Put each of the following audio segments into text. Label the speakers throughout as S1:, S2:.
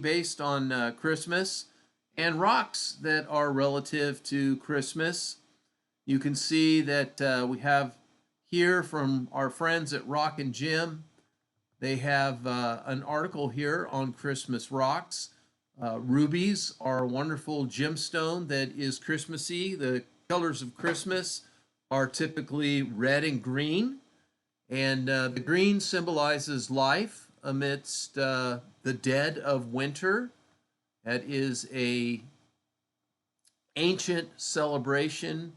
S1: based on Christmas and rocks that are relative to Christmas. You can see that we have here from our friends at Rock and Gem. They have an article here on Christmas rocks. Rubies are a wonderful gemstone that is Christmassy. The colors of Christmas are typically red and green, and the green symbolizes life amidst the dead of winter. That is a ancient celebration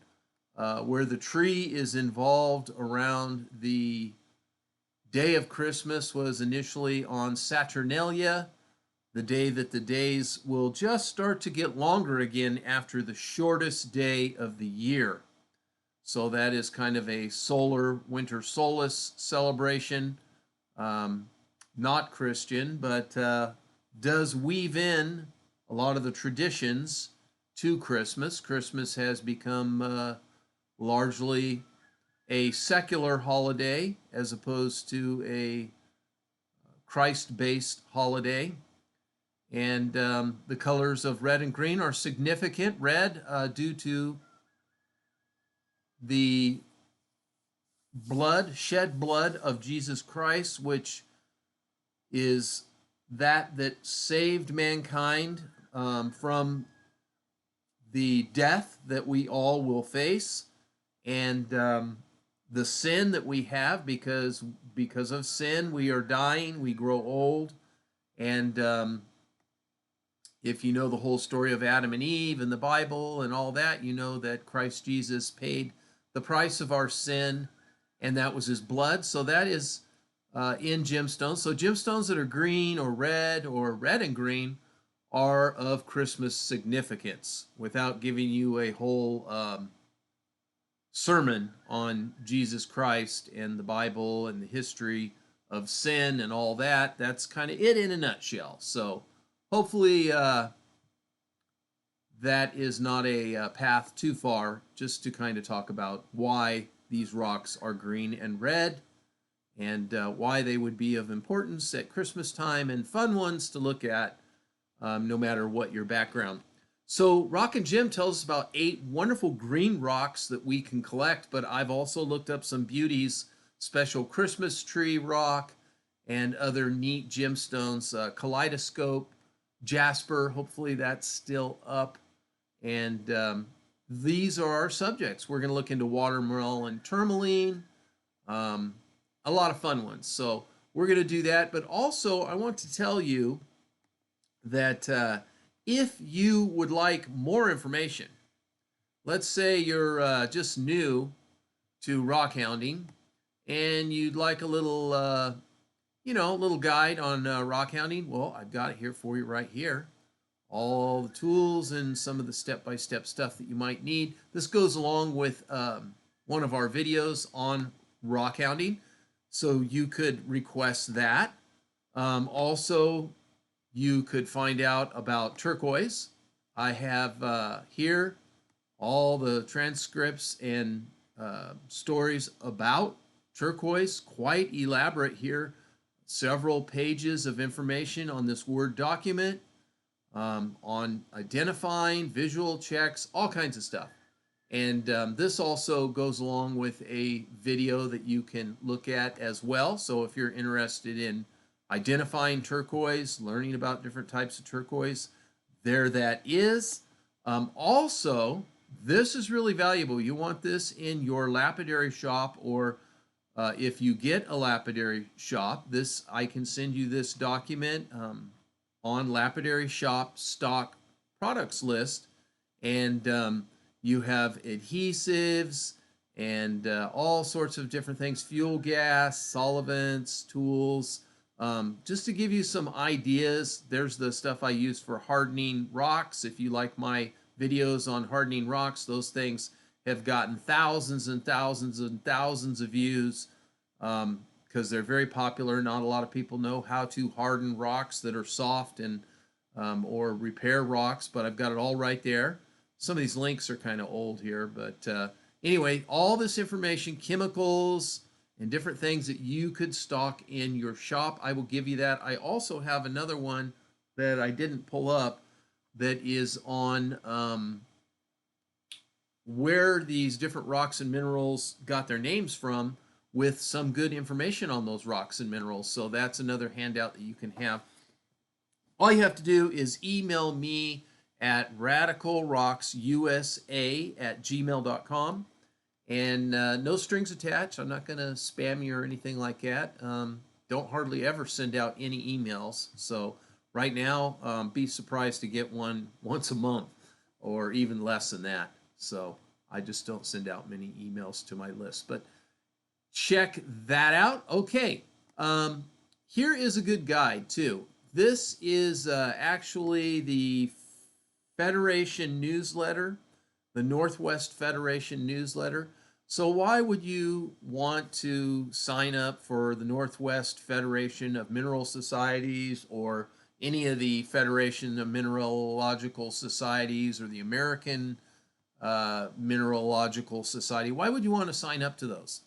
S1: where the tree is involved around the day of Christmas was initially on Saturnalia, the day that the days will just start to get longer again after the shortest day of the year. So that is kind of a solar winter solace celebration. Not Christian, but does weave in a lot of the traditions to Christmas. Christmas has become largely a secular holiday as opposed to a Christ-based holiday. And the colors of red and green are significant. Red due to the shed blood of Jesus Christ, which is that saved mankind from the death that we all will face, and the sin that we have because of sin we are dying, we grow old, and if you know the whole story of Adam and Eve in the Bible and all that, you know that Christ Jesus paid the price of our sin, and that was his blood. So that is in gemstones. So gemstones that are green or red and green are of Christmas significance, without giving you a whole sermon on Jesus Christ and the Bible and the history of sin and all that. That's kind of it in a nutshell. So hopefully that is not a path too far, just to kind of talk about why these rocks are green and red, and why they would be of importance at Christmas time, and fun ones to look at no matter what your background. So Rock and Gem tells us about 8 wonderful green rocks that we can collect, but I've also looked up some beauties, special Christmas tree rock, and other neat gemstones, kaleidoscope, jasper, hopefully that's still up. And these are our subjects. We're going to look into watermelon and tourmaline, a lot of fun ones. So we're going to do that. But also, I want to tell you that if you would like more information, let's say you're just new to rock hounding and you'd like a little, a little guide on rock hounding, well, I've got it here for you right here. All the tools and some of the step-by-step stuff that you might need. This goes along with one of our videos on rock hounding, so you could request that. Also, you could find out about turquoise. I have here all the transcripts and stories about turquoise, quite elaborate here. Several pages of information on this Word document, on identifying, visual checks, all kinds of stuff. And this also goes along with a video that you can look at as well. So if you're interested in identifying turquoise, learning about different types of turquoise, there that is. Also, this is really valuable. You want this in your lapidary shop, or if you get a lapidary shop, I can send you this document on lapidary shop stock products list, and you have adhesives and all sorts of different things, fuel gas, solvents, tools, just to give you some ideas. There's the stuff I use for hardening rocks. If you like my videos on hardening rocks, those things have gotten thousands and thousands and thousands of views because they're very popular. Not a lot of people know how to harden rocks that are soft and or repair rocks, but I've got it all right there. Some of these links are kind of old here, but anyway, all this information, chemicals, and different things that you could stock in your shop, I will give you that. I also have another one that I didn't pull up that is on where these different rocks and minerals got their names from, with some good information on those rocks and minerals. So that's another handout that you can have. All you have to do is email me at radicalrocksusa@gmail.com, and no strings attached. I'm not going to spam you or anything like that. Don't hardly ever send out any emails. So right now, be surprised to get one once a month or even less than that. So I just don't send out many emails to my list. But check that out. Okay. Here is a good guide, too. This is actually the Federation newsletter, the Northwest Federation newsletter. So, why would you want to sign up for the Northwest Federation of Mineral Societies, or any of the Federation of Mineralogical Societies, or the American Mineralogical Society? Why would you want to sign up to those?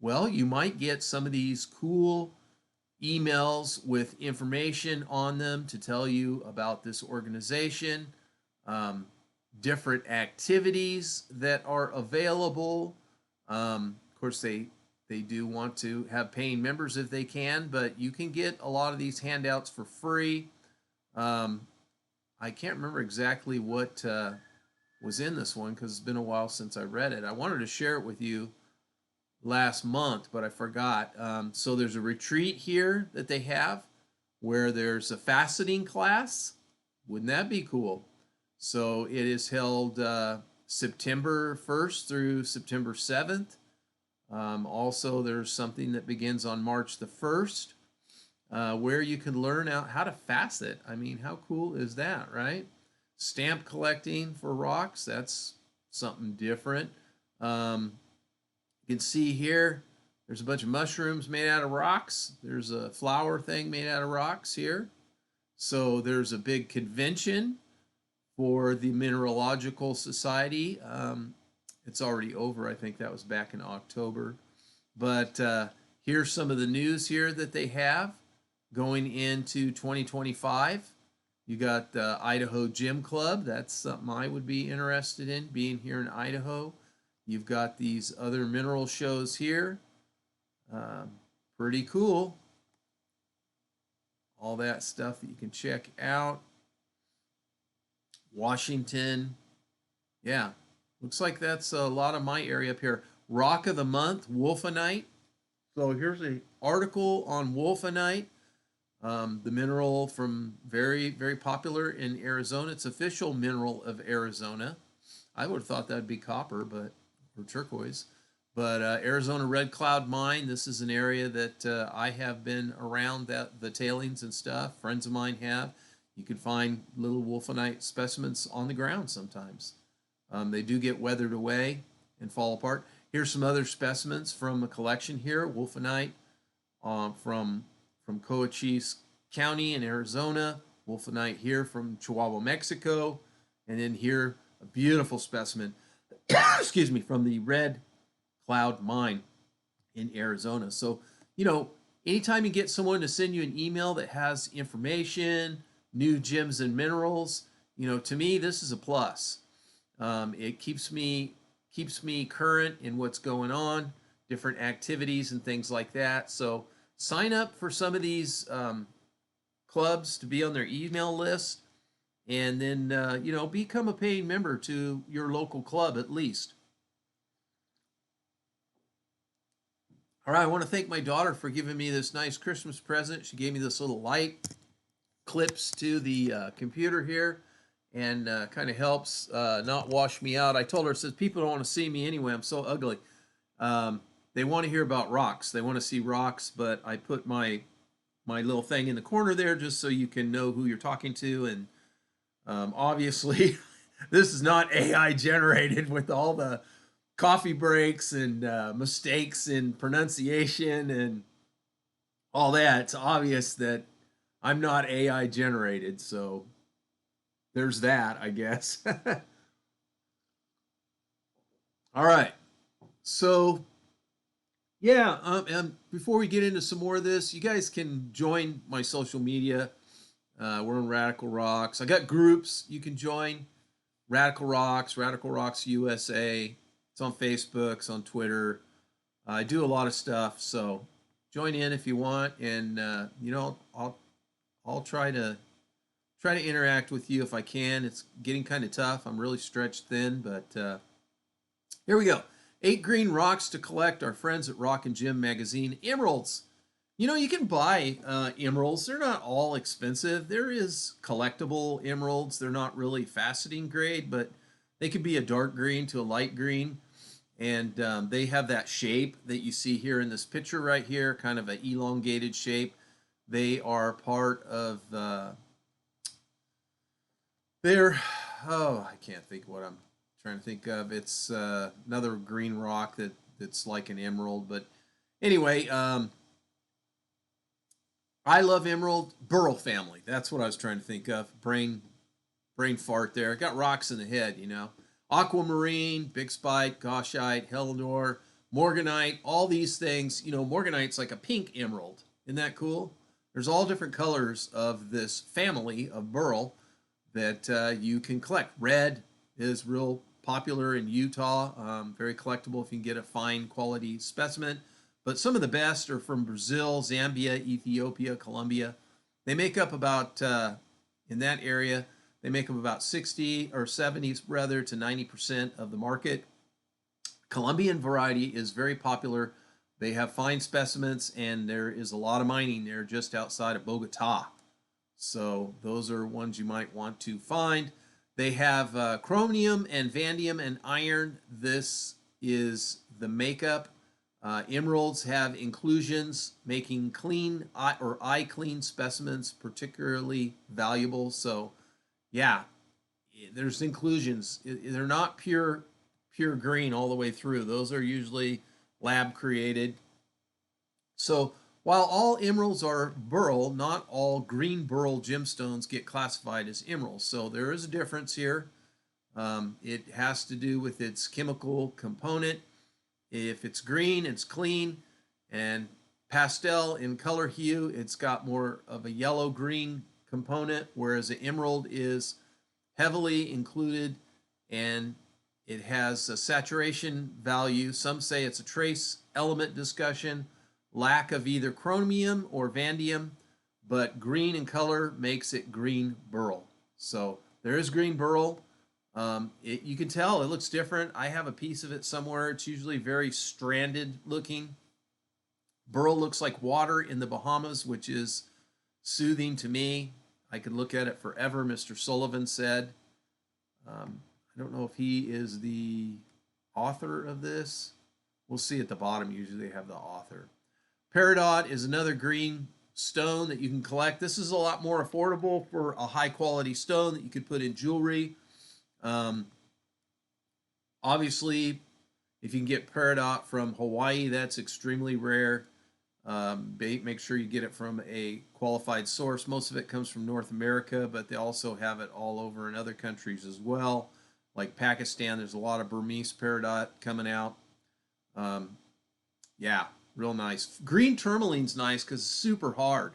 S1: Well, you might get some of these cool emails with information on them to tell you about this organization, um, different activities that are available. Of course, they do want to have paying members if they can, but you can get a lot of these handouts for free. Um, I can't remember exactly what was in this one because it's been a while since I read it. I wanted to share it with you last month, but I forgot. So there's a retreat here that they have where there's a faceting class. Wouldn't that be cool? So it is held September 1st through September 7th. Also, there's something that begins on March the 1st where you can learn out how to facet. I mean, how cool is that, right? Stamp collecting for rocks, that's something different. You can see here, there's a bunch of mushrooms made out of rocks. There's a flower thing made out of rocks here. So there's a big convention for the Mineralogical Society. It's already over. I think that was back in October. But here's some of the news here that they have going into 2025. You got the Idaho Gym Club. That's something I would be interested in, being here in Idaho. You've got these other mineral shows here. Pretty cool. All that stuff that you can check out. Washington. Yeah, looks like that's a lot of my area up here. Rock of the Month, wolfenite. So here's an article on wolfenite, the mineral from very, very popular in Arizona. It's official mineral of Arizona. I would have thought that'd be copper, but or turquoise. But Arizona Red Cloud Mine, this is an area that I have been around, that the tailings and stuff. Friends of mine have. You can find little wolfenite specimens on the ground sometimes. They do get weathered away and fall apart. Here's some other specimens from a collection here. Wolfenite from Cochise County in Arizona. Wolfenite here from Chihuahua, Mexico. And then here, a beautiful specimen, excuse me, from the Red Cloud Mine in Arizona. So, anytime you get someone to send you an email that has information, new gems and minerals, to me, this is a plus. It keeps me current in what's going on, different activities and things like that. So sign up for some of these clubs to be on their email list, and then become a paying member to your local club at least. All right, I want to thank my daughter for giving me this nice Christmas present. She gave me this little light, clips to the computer here, and kind of helps not wash me out. I told her, says people don't want to see me anyway. I'm so ugly. They want to hear about rocks. They want to see rocks, but I put my little thing in the corner there just so you can know who you're talking to. And obviously, this is not AI generated with all the coffee breaks and mistakes in pronunciation and all that. It's obvious that I'm not AI generated, so there's that, I guess. All right. So, yeah, and before we get into some more of this, you guys can join my social media. We're on Radical Rocks. I got groups you can join. Radical Rocks USA. It's on Facebook, it's on Twitter. I do a lot of stuff, so join in if you want, and I'll try to interact with you if I can. It's getting kind of tough. I'm really stretched thin, but here we go. 8 green rocks to collect. Our friends at Rock and Gem magazine. Emeralds. You know, you can buy emeralds. They're not all expensive. There is collectible emeralds. They're not really faceting grade, but they could be a dark green to a light green. And they have that shape that you see here in this picture right here, kind of an elongated shape. They are part of I can't think what I'm trying to think of. It's another green rock that's like an emerald. But anyway, I love emerald. Burl family. That's what I was trying to think of. Brain fart there. Got rocks in the head, you know. Aquamarine, Big Spike, Gauchite, Helidor, Morganite, all these things. You know, Morganite's like a pink emerald. Isn't that cool? There's all different colors of this family of burl that you can collect. Red is real popular in Utah, very collectible if you can get a fine quality specimen. But some of the best are from Brazil, Zambia, Ethiopia, Colombia. They make up about, in that area, they make up about 60 or 70 rather to 90% of the market. Colombian variety is very popular. They have fine specimens, and there is a lot of mining there just outside of Bogota. So those are ones you might want to find. They have chromium and vanadium and iron. This is the makeup. Emeralds have inclusions, making clean or eye clean specimens particularly valuable. So yeah, there's inclusions. They're not pure green all the way through. Those are usually lab created. So while all emeralds are burl, not all green burl gemstones get classified as emeralds. So there is a difference here. It has to do with its chemical component. If it's green, it's clean, and pastel in color hue, it's got more of a yellow-green component, whereas the emerald is heavily included and it has a saturation value. Some say it's a trace element discussion, lack of either chromium or vanadium, but green in color makes it green burl. So there is green burl. You can tell it looks different. I have a piece of it somewhere. It's usually very stranded looking. Burl looks like water in the Bahamas, which is soothing to me. I could look at it forever, Mr. Sullivan said. I don't know if he is the author of this. We'll see at the bottom. Usually they have the author. Peridot is another green stone that you can collect. This is a lot more affordable for a high quality stone that you could put in jewelry. Obviously, if you can get peridot from Hawaii, that's extremely rare. Make sure you get it from a qualified source. Most of it comes from North America, but they also have it all over in other countries as well. Like Pakistan, there's a lot of Burmese peridot coming out. Yeah, real nice. Green tourmaline's nice because it's super hard.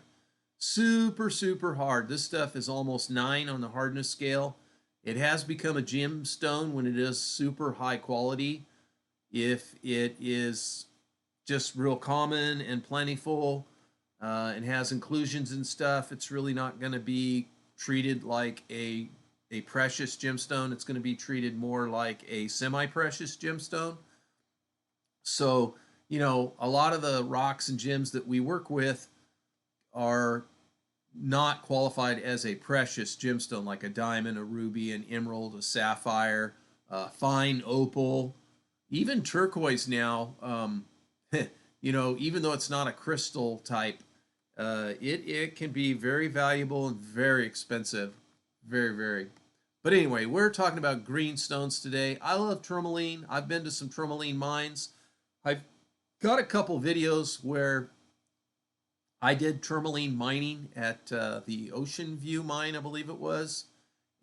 S1: Super hard. This stuff is almost 9 on the hardness scale. It has become a gemstone when it is super high quality. If it is just real common and plentiful and has inclusions and stuff, it's really not going to be treated like a precious gemstone. It's going to be treated more like a semi-precious gemstone. So, you know, a lot of the rocks and gems that we work with are not qualified as a precious gemstone, like a diamond, a ruby, an emerald, a sapphire, fine opal, even turquoise now. You know, even though it's not a crystal type, it can be very valuable and very expensive. Very. But anyway, we're talking about green stones today. I love tourmaline. I've been to some tourmaline mines. I've got a couple videos where I did tourmaline mining at the Ocean View mine, I believe it was,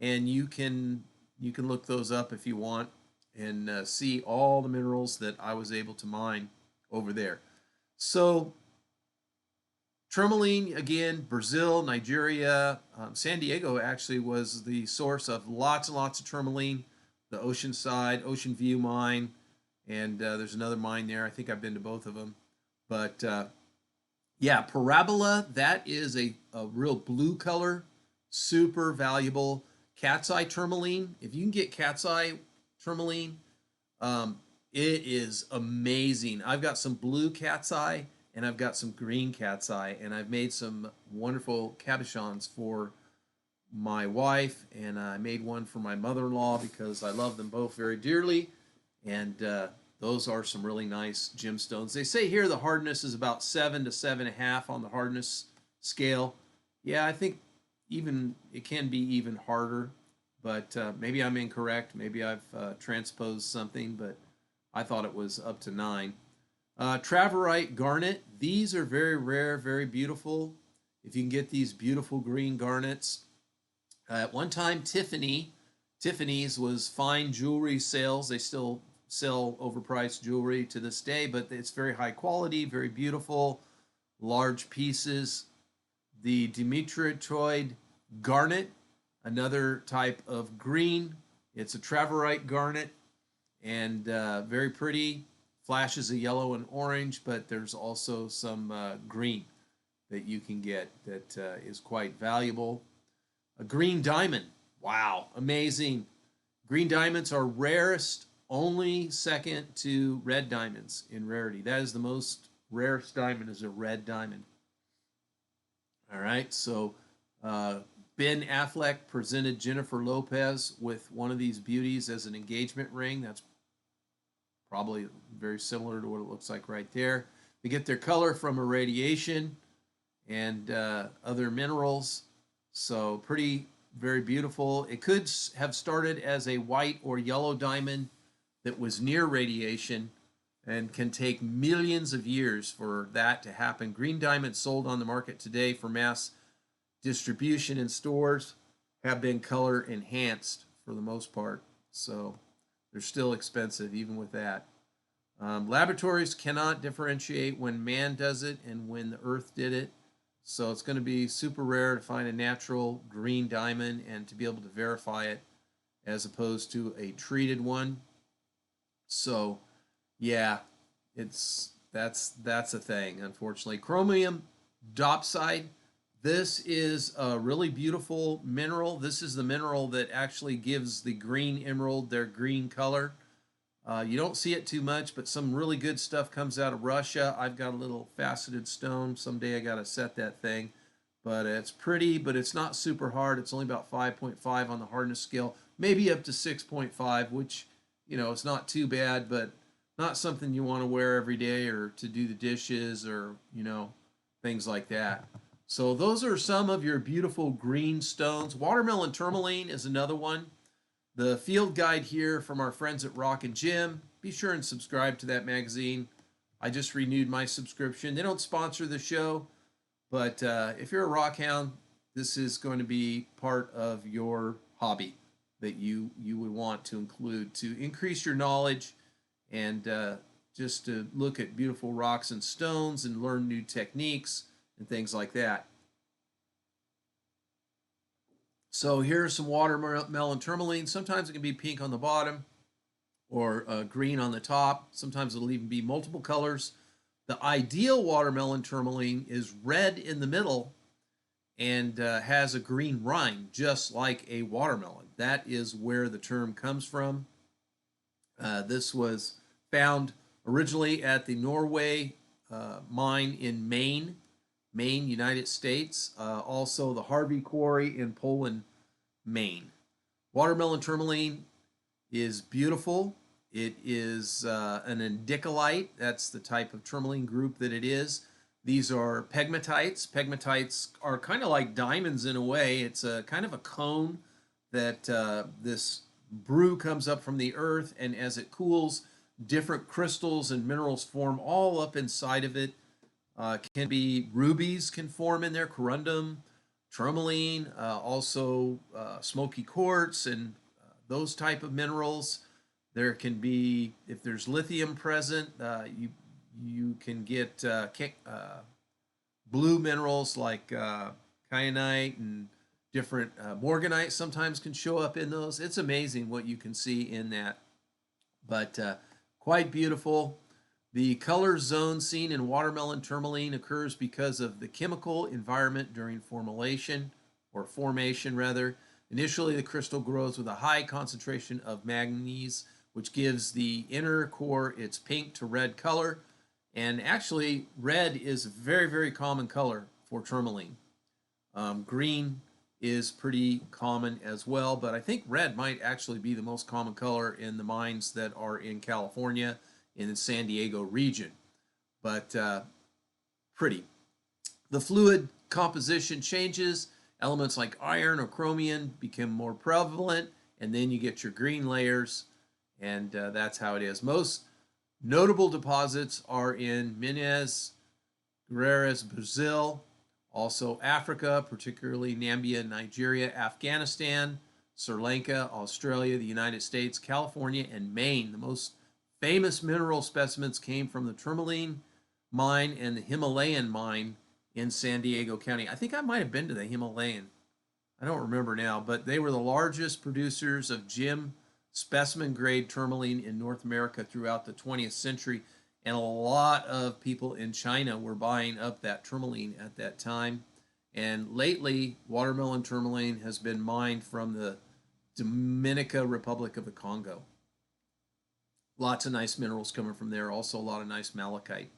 S1: and you can look those up if you want and see all the minerals that I was able to mine over there. So Tourmaline, again, Brazil, Nigeria. San Diego actually was the source of lots and lots of tourmaline. The Oceanside, Ocean View mine, and there's another mine there. I think I've been to both of them. But yeah, Parabola, that is a real blue color, super valuable. Cat's eye tourmaline, if you can get cat's eye tourmaline, um, it is amazing. I've got some blue cat's eye and I've got some green cat's eye, and I've made some wonderful cabochons for my wife, and I made one for my mother-in-law because I love them both very dearly. And those are some really nice gemstones. They say here the hardness is about 7 to 7.5 on the hardness scale. Yeah, I think even it can be even harder, but maybe I'm incorrect. Maybe I've transposed something, but I thought it was up to 9. Traverite garnet. These are very rare, very beautiful. If you can get these beautiful green garnets. At one time, Tiffany's was fine jewelry sales. They still sell overpriced jewelry to this day, but it's very high quality, very beautiful, large pieces. The Dimitritoid garnet, another type of green. It's a Traverite garnet, and very pretty. Flashes of yellow and orange, but there's also some green that you can get that is quite valuable. A green diamond. Wow, amazing. Green diamonds are rarest, only second to red diamonds in rarity. That is the most rarest diamond, is a red diamond. All right, so Ben Affleck presented Jennifer Lopez with one of these beauties as an engagement ring. That's probably very similar to what it looks like right there. They get their color from irradiation and other minerals. So pretty, very beautiful. It could have started as a white or yellow diamond that was near radiation, and can take millions of years for that to happen. Green diamonds sold on the market today for mass distribution in stores have been color enhanced for the most part. So they're still expensive even with that. Laboratories cannot differentiate when man does it and when the earth did it. So it's going to be super rare to find a natural green diamond and to be able to verify it as opposed to a treated one. So yeah, that's a thing, unfortunately. Chromium diopside. This is a really beautiful mineral. This is the mineral that actually gives the green emerald their green color. You don't see it too much, but some really good stuff comes out of Russia. I've got a little faceted stone. Someday I got to set that thing. But it's pretty, but it's not super hard. It's only about 5.5 on the hardness scale, maybe up to 6.5, which, it's not too bad, but not something you want to wear every day or to do the dishes or, things like that. So those are some of your beautiful green stones. Watermelon tourmaline is another one. The field guide here from our friends at Rock and Gem. Be sure and subscribe to that magazine. I just renewed my subscription. They don't sponsor the show, but if you're a rock hound, this is going to be part of your hobby that you would want to include to increase your knowledge and just to look at beautiful rocks and stones and learn new techniques and things like that. So here's some watermelon tourmaline. Sometimes it can be pink on the bottom or green on the top. Sometimes it'll even be multiple colors. The ideal watermelon tourmaline is red in the middle and has a green rind, just like a watermelon. That is where the term comes from. This was found originally at the Norway mine in Maine, United States. Also the Harvey Quarry in Poland, Maine. Watermelon tourmaline is beautiful. It is an indicolite. That's the type of tourmaline group that it is. These are pegmatites. Pegmatites are kind of like diamonds in a way. It's a kind of a cone that this brew comes up from the earth, and as it cools, different crystals and minerals form all up inside of it. Can be rubies can form in there, corundum, tourmaline, also smoky quartz and those type of minerals. There can be, if there's lithium present, you can get blue minerals like kyanite and different morganite sometimes can show up in those. It's amazing what you can see in that, but quite beautiful. The color zone seen in watermelon tourmaline occurs because of the chemical environment during formation rather. Initially, the crystal grows with a high concentration of manganese, which gives the inner core its pink to red color. And actually, red is a very, very common color for tourmaline. Green is pretty common as well, but I think red might actually be the most common color in the mines that are in California, in the San Diego region. But pretty. The fluid composition changes. Elements like iron or chromium become more prevalent, and then you get your green layers, and that's how it is. Most notable deposits are in Minas Gerais, Brazil, also Africa, particularly Namibia, Nigeria, Afghanistan, Sri Lanka, Australia, the United States, California, and Maine. The most famous mineral specimens came from the tourmaline mine and the Himalayan mine in San Diego County. I think I might have been to the Himalayan. I don't remember now, but they were the largest producers of gem specimen grade tourmaline in North America throughout the 20th century, and a lot of people in China were buying up that tourmaline at that time. And lately, watermelon tourmaline has been mined from the Dominican Republic of the Congo. Lots of nice minerals coming from there, also a lot of nice malachite.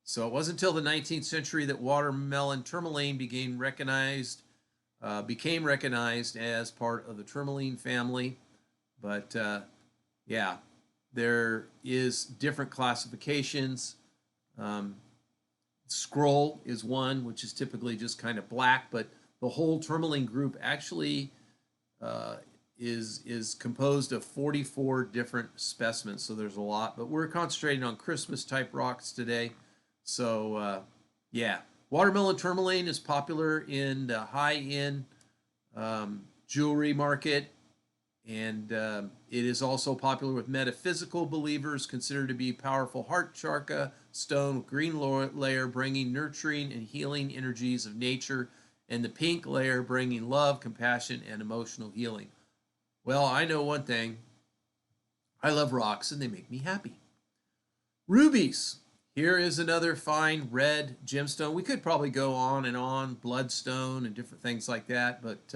S1: So it wasn't until the 19th century that watermelon tourmaline became recognized as part of the tourmaline family. But yeah, there is different classifications. Scroll is one, which is typically just kind of black, but the whole tourmaline group actually is composed of 44 different specimens. So there's a lot, but we're concentrating on Christmas type rocks today. So yeah, watermelon tourmaline is popular in the high-end jewelry market, and it is also popular with metaphysical believers, considered to be powerful heart chakra stone with green layer bringing nurturing and healing energies of nature, and the pink layer bringing love, compassion, and emotional healing. Well, I know one thing. I love rocks, and they make me happy. Rubies. Here is another fine red gemstone. We could probably go on and on, bloodstone and different things like that, but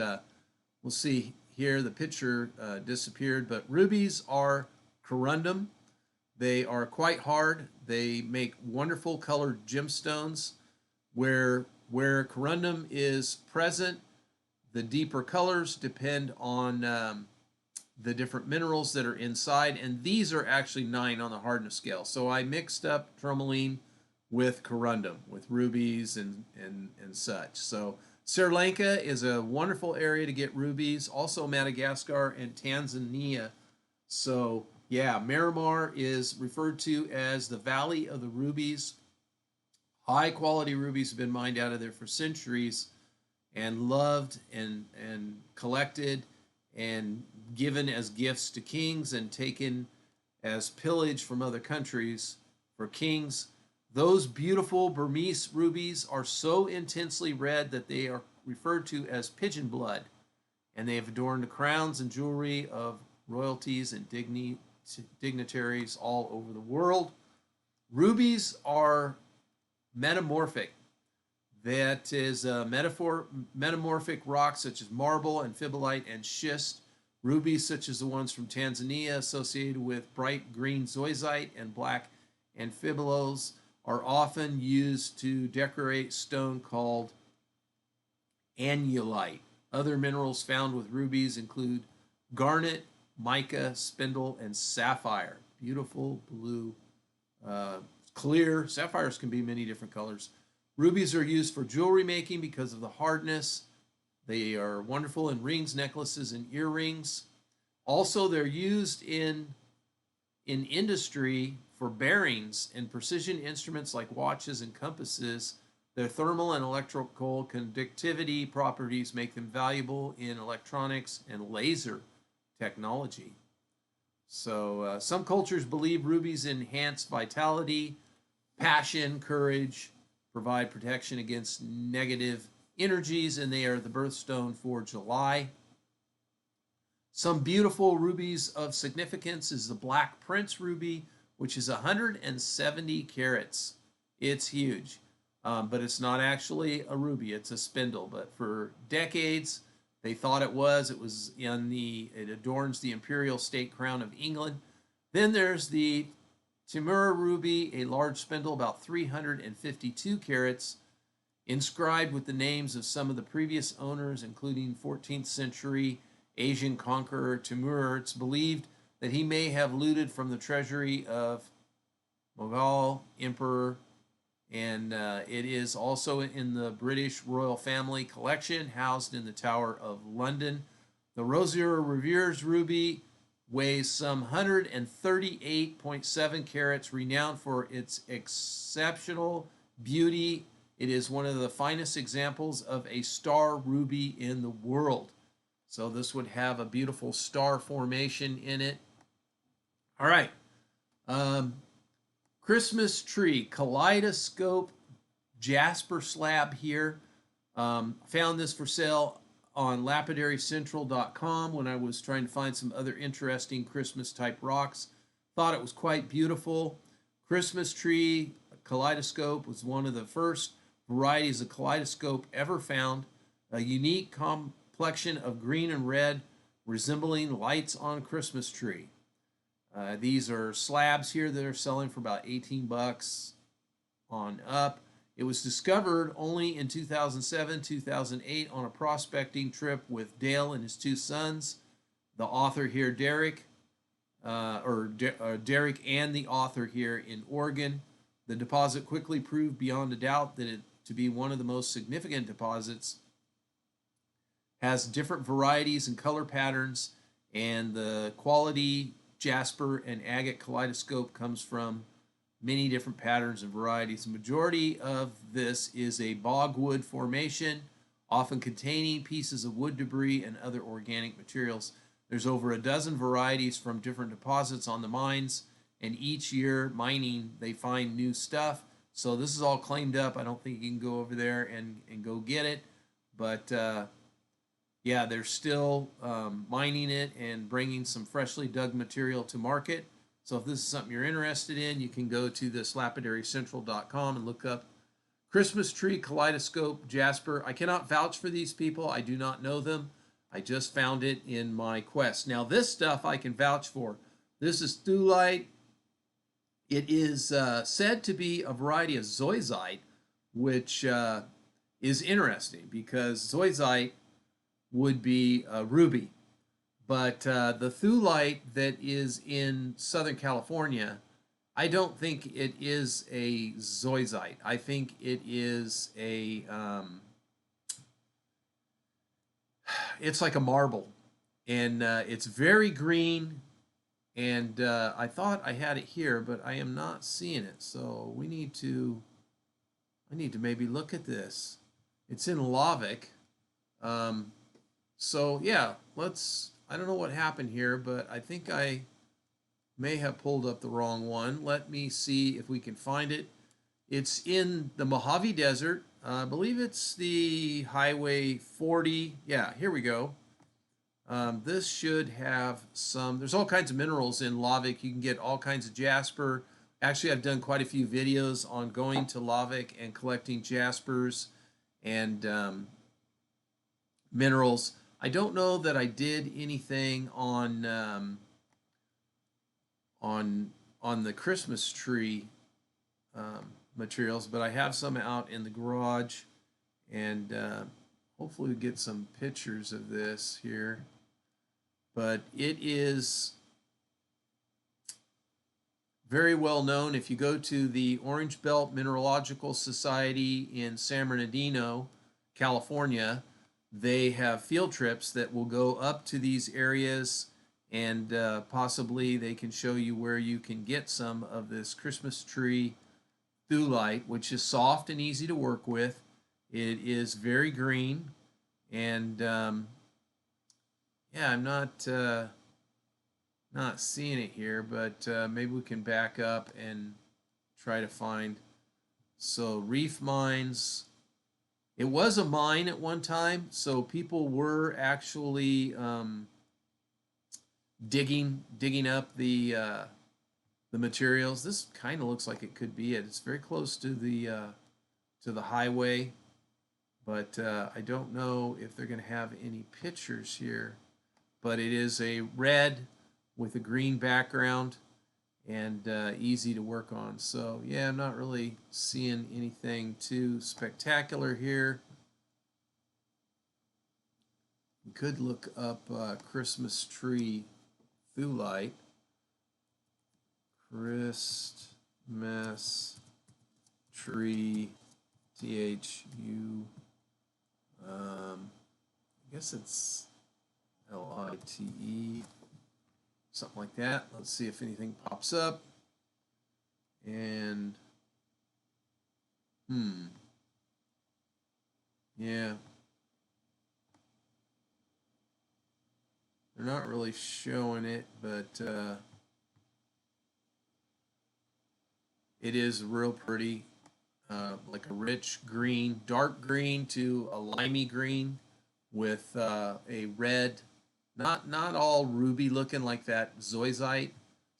S1: we'll see here. The picture disappeared, but rubies are corundum. They are quite hard. They make wonderful colored gemstones. Where corundum is present, the deeper colors depend on the different minerals that are inside, and these are actually 9 on the hardness scale. So I mixed up tourmaline with corundum, with rubies and such. So Sri Lanka is a wonderful area to get rubies, also Madagascar and Tanzania. So yeah, Miramar is referred to as the Valley of the Rubies. High quality rubies have been mined out of there for centuries and loved and collected and given as gifts to kings and taken as pillage from other countries for kings. Those beautiful Burmese rubies are so intensely red that they are referred to as pigeon blood, and they have adorned the crowns and jewelry of royalties and dignitaries all over the world. Rubies are metamorphic. That is metamorphic rocks such as marble, amphibolite, and schist. Rubies such as the ones from Tanzania associated with bright green zoisite and black amphibolos are often used to decorate stone called annulite. Other minerals found with rubies include garnet, mica, spindle, and sapphire. Beautiful blue, clear. Sapphires can be many different colors. Rubies are used for jewelry making because of the hardness. They are wonderful in rings, necklaces, and earrings. Also, they're used in industry for bearings and precision instruments like watches and compasses. Their thermal and electrical conductivity properties make them valuable in electronics and laser technology. So some cultures believe rubies enhance vitality, passion, courage, provide protection against negative energies, and they are the birthstone for July. Some beautiful rubies of significance is the Black Prince ruby, which is 170 carats. It's huge, but it's not actually a ruby. It's a spindle. But for decades, they thought it was. It adorns the imperial state crown of England. Then there's the Timur ruby, a large spindle about 352 carats, inscribed with the names of some of the previous owners, including 14th century Asian conqueror Timur. It's believed that he may have looted from the treasury of Mughal emperor, and it is also in the British royal family collection, housed in the Tower of London. The Rosier Reviere's ruby weighs some 138.7 carats, renowned for its exceptional beauty. It is one of the finest examples of a star ruby in the world. So this would have a beautiful star formation in it. All right. Christmas tree, kaleidoscope jasper slab here. Found this for sale on lapidarycentral.com when I was trying to find some other interesting Christmas type rocks. Thought it was quite beautiful. Christmas tree kaleidoscope was one of the first varieties of kaleidoscope ever found. A unique complexion of green and red resembling lights on a Christmas tree. These are slabs here that are selling for about 18 bucks on up. It was discovered only in 2007, 2008 on a prospecting trip with Dale and his two sons. The author here, Derek, Derek and the author here in Oregon. The deposit quickly proved beyond a doubt that it to be one of the most significant deposits. Has different varieties and color patterns, and the quality jasper and agate kaleidoscope comes from many different patterns and varieties. The majority of this is a bogwood formation, often containing pieces of wood debris and other organic materials. There's over a dozen varieties from different deposits on the mines, and each year mining they find new stuff. So this is all claimed up. I don't think you can go over there and go get it, but yeah, they're still mining it and bringing some freshly dug material to market. So if this is something you're interested in, you can go to this lapidarycentral.com and look up Christmas tree kaleidoscope jasper. I cannot vouch for these people. I do not know them. I just found it in my quest. Now this stuff I can vouch for. This is thulite. It is said to be a variety of zoisite, which is interesting because zoisite would be a ruby. But the thulite that is in Southern California, I don't think it is a zoisite. I think it is it's like a marble. And it's very green. And I thought I had it here, but I am not seeing it. So I need to maybe look at this. It's in Lovick. So yeah, I don't know what happened here, but I think I may have pulled up the wrong one. Let me see if we can find it. It's in the Mojave Desert. I believe it's the Highway 40. Yeah, here we go. This should have there's all kinds of minerals in Lovick. You can get all kinds of jasper. Actually, I've done quite a few videos on going to Lovick and collecting jaspers and minerals. I don't know that I did anything on the Christmas tree materials, but I have some out in the garage, and hopefully we get some pictures of this here. But it is very well known. If you go to the Orange Belt Mineralogical Society in San Bernardino, California, they have field trips that will go up to these areas, and possibly they can show you where you can get some of this Christmas tree thulite, which is soft and easy to work with. It is very green, and yeah, I'm not seeing it here, but maybe we can back up and try to find So reef mines. It was a mine at one time, so people were actually digging up the materials. This kind of looks like it could be it. It's very close to the highway, but I don't know if they're going to have any pictures here. But it is a red with a green background and easy to work on. So yeah, I'm not really seeing anything too spectacular here. You could look up Christmas tree thulite. Christmas tree, THU. I guess it's LITE, something like that. Let's see if anything pops up. And yeah, they're not really showing it, but it is real pretty, like a rich green, dark green to a limey green with a red, not all ruby looking like that zoisite.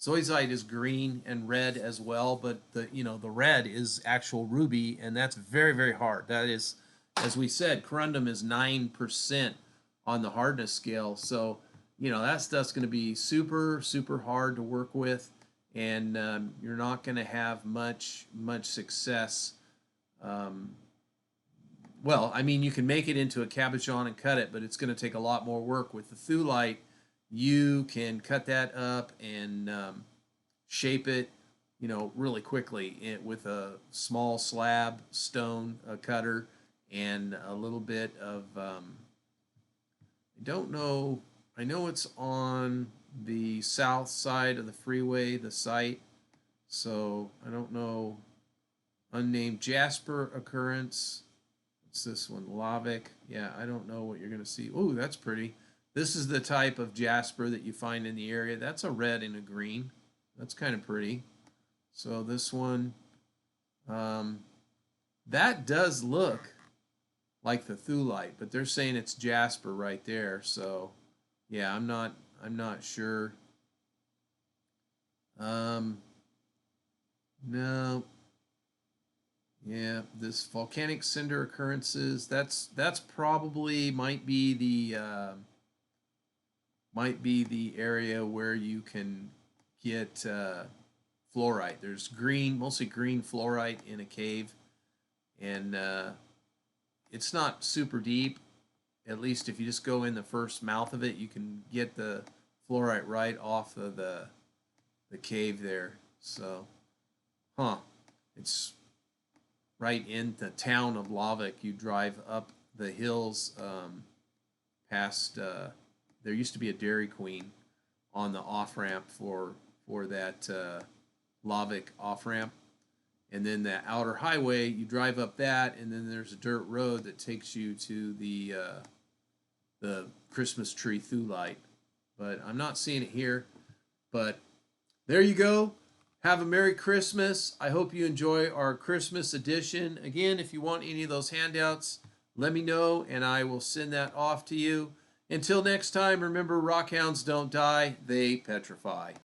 S1: Zoisite is green and red as well, but the red is actual ruby, and that's very very hard. That is, as we said, corundum is 9% on the hardness scale, so that stuff's going to be super super hard to work with, and you're not going to have much success. Um, well, I mean, you can make it into a cabochon and cut it, but it's going to take a lot more work. With the thulite, you can cut that up and shape it, really quickly with a small slab stone cutter and a little bit of. I don't know. I know it's on the south side of the freeway, the site. So I don't know. Unnamed jasper occurrence. What's this one? Lavic. Yeah, I don't know what you're going to see. Oh, that's pretty. This is the type of jasper that you find in the area. That's a red and a green. That's kind of pretty. So this one, that does look like the thulite, but they're saying it's jasper right there. So yeah, I'm not sure. No. Yeah, this volcanic cinder occurrences. That's probably might be the area where you can get fluorite. There's mostly green fluorite in a cave, and it's not super deep. At least if you just go in the first mouth of it, you can get the fluorite right off of the cave there. So, it's right in the town of Lavic. You drive up the hills past. There used to be a Dairy Queen on the off ramp for that Lavic off ramp, and then the outer highway. You drive up that, and then there's a dirt road that takes you to the Christmas tree thulite. But I'm not seeing it here. But there you go. Have a Merry Christmas. I hope you enjoy our Christmas edition. Again, if you want any of those handouts, let me know and I will send that off to you. Until next time, remember, rockhounds don't die, they petrify.